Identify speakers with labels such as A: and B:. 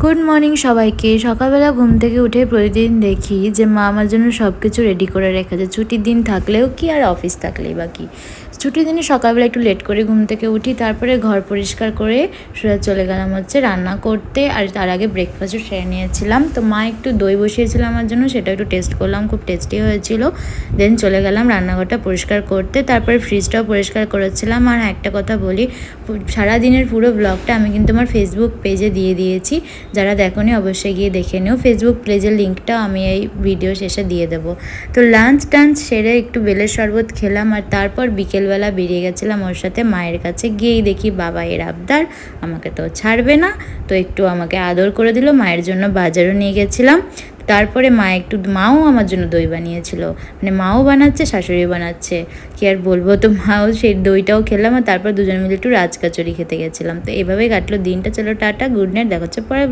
A: Good morning সবাইকে। সকালবেলা ঘুম থেকে উঠে প্রতিদিন দেখি যে মা আমার জন্য সব কিছু রেডি করে রেখেছে। ছুটির দিন থাকলেও কি আর অফিস থাকলেই বা কি, ছুটির দিনে সকালবেলা একটু লেট করে ঘুম থেকে উঠি, তারপরে ঘর পরিষ্কার করে সোজা চলে গেলাম হচ্ছে রান্না করতে। আর তার আগে ব্রেকফাস্টও সেরে নিয়েছিলাম। তো মা একটু দই বসিয়েছিল আমার জন্য, সেটা একটু টেস্ট করলাম, খুব টেস্টি হয়েছিল। দেন চলে গেলাম রান্নাঘরটা পরিষ্কার করতে, তারপরে ফ্রিজটাও পরিষ্কার করেছিলাম। আর একটা কথা বলি, সারাদিনের পুরো ব্লগটা আমি কিন্তু আমার ফেসবুক পেজে দিয়ে দিয়েছি, যারা দেখোনি অবশ্যই গিয়ে দেখে নিও। ফেসবুক পেজের লিঙ্কটা আমি এই ভিডিও শেষে দিয়ে দেবো। তো লাঞ্চ টাঞ্চ সেরে একটু বেলের শরবত খেলাম, আর তারপর বিকেলবেলা বেরিয়ে গেছিলাম ওর সাথে মায়ের কাছে। গিয়েই দেখি বাবা এর আবদার, আমাকে তো ছাড়বে না, তো একটু আমাকে আদর করে দিল। মায়ের জন্য বাজারও নিয়ে গেছিলাম। তারপরে মাও আমার জন্য দই বানিয়েছিল, মানে মাও বানাচ্ছে শাশুড়ি বানাচ্ছে, কি আর বলবো। তো মাও সেই দইটাও খেলাম, আর তারপর দুজন মিলে একটু রাজকাচুরি খেতে গেছিলাম। তো এভাবেই কাটলো দিনটা। চলো টাটা, গুড নাইট, দেখা হচ্ছে পরে।